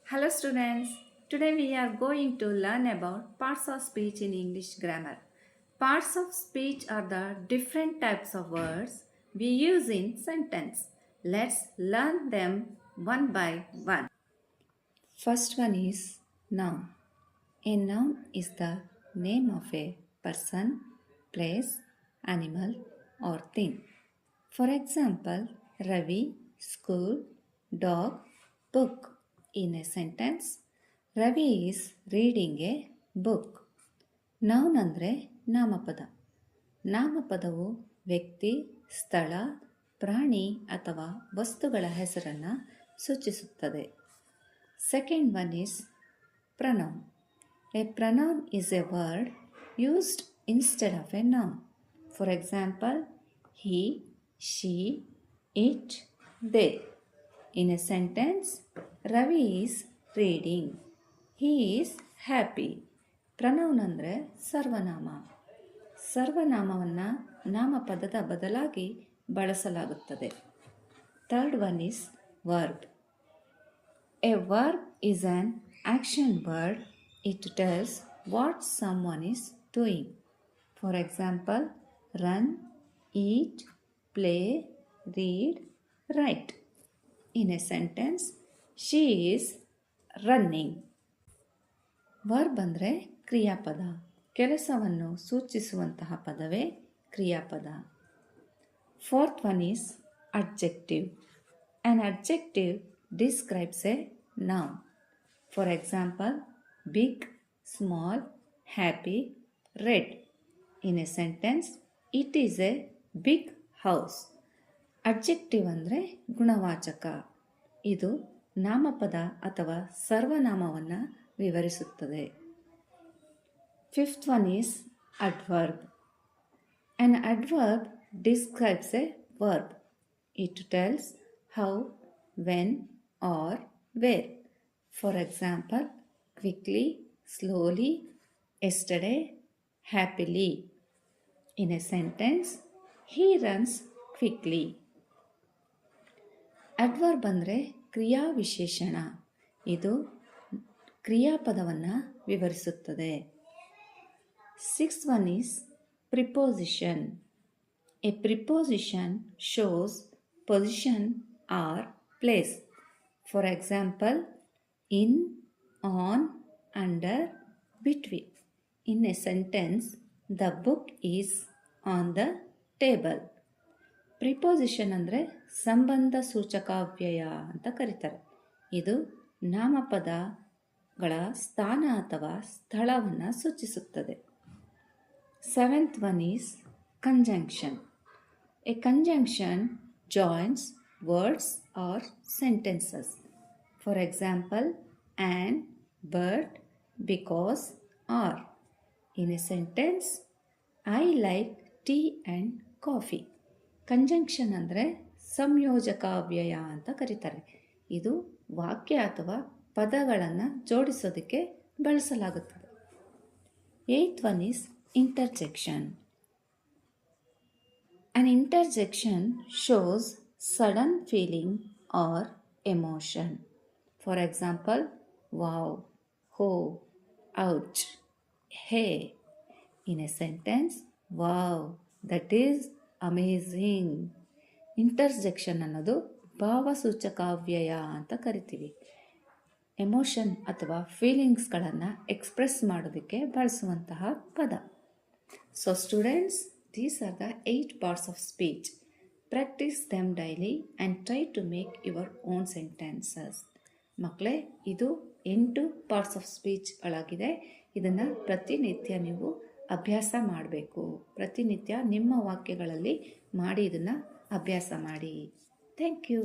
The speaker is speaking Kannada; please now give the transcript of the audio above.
Hello students, today we are going to learn about parts of speech in English grammar. Parts of speech are the different types of words we use in sentence. Let's learn them one by one. First one is noun. A noun is the name of a person, place, animal or thing. For example, Ravi, school, dog, book. In a sentence, Ravi is reading a book. Noun ಅಂದರೆ ನಾಮಪದ. ನಾಮಪದವು ವ್ಯಕ್ತಿ, ಸ್ಥಳ, ಪ್ರಾಣಿ ಅಥವಾ ವಸ್ತುಗಳ ಹೆಸರನ್ನು ಸೂಚಿಸುತ್ತದೆ. Second one is pronoun. A pronoun is A word used instead of A noun. For example, he, she, it, they. In a sentence, Ravi is reading. He is happy. Pronoun ಅಂದರೆ ಸರ್ವನಾಮ. ಸರ್ವನಾಮವನ್ನು ನಾಮಪದದ ಬದಲಾಗಿ ಬಳಸಲಾಗುತ್ತದೆ. Third one is verb. A verb is an action word. It tells what someone is doing. For example, run, eat, play, read, write. In a sentence, she is running. Verb ಅಂದರೆ ಕ್ರಿಯಾಪದ. ಕೆಲಸವನ್ನು ಸೂಚಿಸುವಂತಹ ಪದವೇ ಕ್ರಿಯಾಪದ. Fourth one is adjective. An adjective describes a noun. For example, big, small, happy, red. In a sentence, it is a big house. Adjective ಅಂದರೆ ಗುಣವಾಚಕ. ಇದು ನಾಮಪದ ಅಥವಾ ಸರ್ವನಾಮವನ್ನು ವಿವರಿಸುತ್ತದೆ. Fifth one is adverb. An adverb describes a verb. It tells how, when or where. For example, quickly, slowly, yesterday, happily. In a sentence, he runs quickly. Adverb ಅಂದರೆ ಕ್ರಿಯಾವಿಶೇಷಣ. ಇದು ಕ್ರಿಯಾಪದವನ್ನು ವಿವರಿಸುತ್ತದೆ. Sixth one is preposition. A preposition shows position or place. For example, in, on, under, between. In a sentence, the book is on the table. Preposition ಅಂದರೆ ಸಂಬಂಧ ಸೂಚಕಾವ್ಯಯ ಅಂತ ಕರೀತಾರೆ. ಇದು ನಾಮಪದಗಳ ಸ್ಥಾನ ಅಥವಾ ಸ್ಥಳವನ್ನು ಸೂಚಿಸುತ್ತದೆ. Seventh one is conjunction. A conjunction joins words or sentences. For example, and, but, because, or. In a sentence, I like tea and coffee. Conjunction ಅಂದರೆ ಸಂಯೋಜಕಾವ್ಯಯ ಅಂತ ಕರೀತಾರೆ. ಇದು ವಾಕ್ಯ ಅಥವಾ ಪದಗಳನ್ನು ಜೋಡಿಸೋದಕ್ಕೆ ಬಳಸಲಾಗುತ್ತದೆ. Eighth one is interjection. An interjection shows sudden feeling or emotion. For example, wow, oh, ouch, hey. In a sentence, wow, that is amazing. Interjection ಅನ್ನೋದು ಭಾವಸೂಚಕಾವ್ಯಯ ಅಂತ ಕರಿತೀವಿ. ಎಮೋಷನ್ ಅಥವಾ ಫೀಲಿಂಗ್ಸ್ಗಳನ್ನು ಎಕ್ಸ್ಪ್ರೆಸ್ ಮಾಡೋದಕ್ಕೆ ಬಳಸುವಂತಹ ಪದ. So students, these are the 8 parts of speech. Practice them daily and try to make your own sentences. ಮಕ್ಕಳೇ, ಇದು 8 parts of speechಗಳಾಗಿದೆ. ಇದನ್ನು ಪ್ರತಿನಿತ್ಯ ನೀವು ಅಭ್ಯಾಸ ಮಾಡಬೇಕು. ಪ್ರತಿನಿತ್ಯ ನಿಮ್ಮ ವಾಕ್ಯಗಳಲ್ಲಿ ಮಾಡಿ ಇದನ್ನು ಅಭ್ಯಾಸ ಮಾಡಿ. Thank you.